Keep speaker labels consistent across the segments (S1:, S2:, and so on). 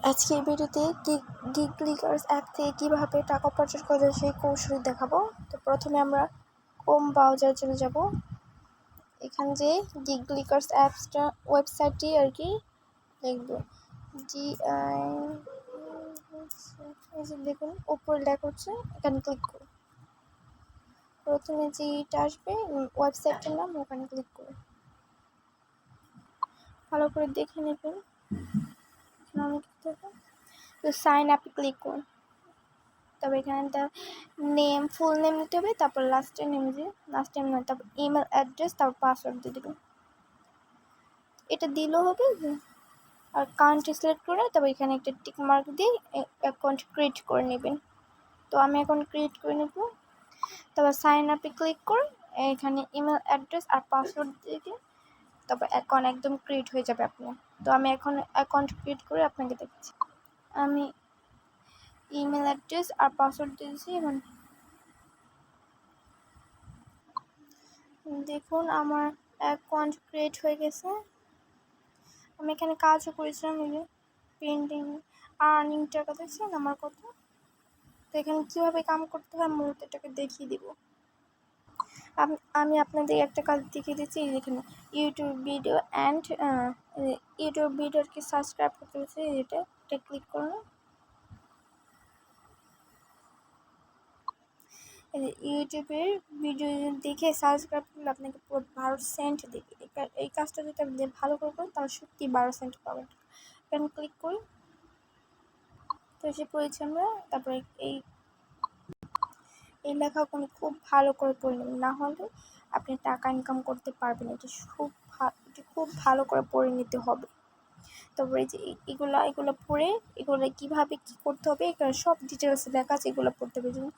S1: আজকে এই ভিডিওতে গিগলিকার্স অ্যাপ থেকে কীভাবে টাকা উপার্জন করা যায় সেই কৌশল দেখাবো। তো প্রথমে আমরা ক্রোম ব্রাউজারে চলে যাব। এখানে যে গিগলিকার্স অ্যাপসটা ওয়েবসাইটটি আর কি লিখব GI, এই যে দেখুন উপরে লেখা হচ্ছে, এখানে ক্লিক করুন। প্রথমে যেটা আসবে ওয়েবসাইটের নাম, ওখানে ক্লিক করুন। ভালো করে দেখে নেবেন। তো সাইন আপে ক্লিক করুন। তবে এখানে তার নেম, ফুল নেম দিতে হবে, তারপর লাস্টের নেম দিয়ে লাস্ট নেম নয়, তারপর ইমেল অ্যাড্রেস, তারপর পাসওয়ার্ড দিয়ে দেবেন। এটা দিলেও হবে। আর কান্ট্রি সিলেক্ট করে তারপর এখানে একটা টিক মার্ক দিয়ে অ্যাকাউন্ট ক্রিয়েট করে নেবেন। তো আমি অ্যাকাউন্ট ক্রিয়েট করে নেব। তারপর সাইন আপে ক্লিক করে এখানে ইমেল অ্যাড্রেস আর পাসওয়ার্ড দিয়ে তারপর অ্যাকাউন্ট একদম ক্রিয়েট হয়ে যাবে আপনার। তো আমি এখন অ্যাকাউন্ট ক্রিয়েট করে আপনাকে দেখছি। আমি ইমেল অ্যাড্রেস আর পাসওয়ার্ড দিয়েছি এবং দেখুন আমার অ্যাকাউন্ট ক্রিয়েট হয়ে গেছে। আমি এখানে কাজও করেছিলাম, এই যে পেন্টিং আর্নিং টাকা দেখছেন আমার কত। তো এখানে কীভাবে কাম করতে হয় মূলত এটাকে দেখিয়ে দিব। আমি আপনাদের একটা কাজ দেখিয়ে দিচ্ছি। এখানে ইউটিউব ভিডিও অ্যান্ড ইউটিউব ভিডিওকে সাবস্ক্রাইব করতে হচ্ছে, এটা ক্লিক করুন। ইউটিউবের ভিডিও দেখে সাবস্ক্রাইব করলে আপনাকে পুরো 12 সেন্ট দেবে। এই কাজটা যদি আপনি ভালো করে করেন তাহলে সত্যি 12 সেন্ট পাবেন। এখানে ক্লিক করি। তো এসে পড়েছি আমরা। তারপরে এই লেখাগুলো খুব ভালো করে পড়ে নেবেন, না হলে আপনি টাকা ইনকাম করতে পারবেন। এটি খুব ভালো করে পড়ে নিতে হবে। তারপরে যে এগুলো পড়ে এগুলো কীভাবে কী করতে হবে এখানে সব ডিটেলস লেখা আছে, এগুলো পড়তে হবে। যেমন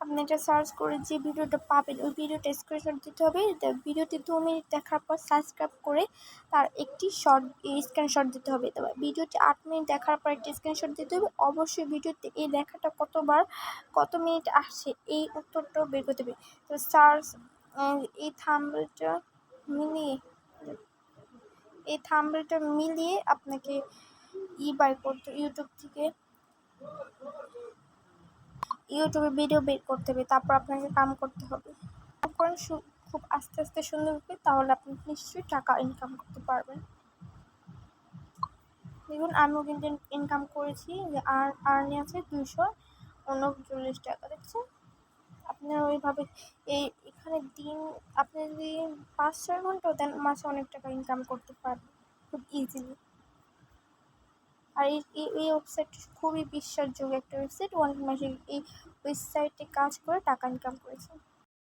S1: আপনি এটা সার্চ করে যে ভিডিওটা পাবেন ওই ভিডিওটা স্ক্রিনশট দিতে হবে। ভিডিওটি 2 মিনিট দেখার পর সাবস্ক্রাইব করে তার একটি স্ক্রিনশট দিতে হবে। তবে ভিডিওটি 8 মিনিট দেখার পর একটি স্ক্রিনশট দিতে হবে। অবশ্যই ভিডিওতে এই লেখাটা কত মিনিট আসছে এই উত্তরটাও বের করতে হবে। তো সার্চ এই থাম্বনেলটা মিলিয়ে আপনাকে বাই করতে ইউটিউবে ভিডিও বের করতে হবে। তারপর আপনাকে কাম করতে হবে। খুব আস্তে আস্তে সুন্দর হবে, তাহলে আপনি নিশ্চয়ই টাকা ইনকাম করতে পারবেন। দেখুন আমিও কিন্তু ইনকাম করেছি, যে আর্নিং আছে 239 টাকা। দেখছেন আপনারা ওইভাবে এখানে দিন আপনি যদি 5-6 ঘন্টাও দেন মাসে অনেক টাকা ইনকাম করতে পারবেন খুব ইজিলি। আর এই ওয়েবসাইটটি খুবই বিশ্বাসযোগ্য একটা ওয়েবসাইট। অনেক মাসে এই ওয়েবসাইটে কাজ করে টাকা ইনকাম করেছে।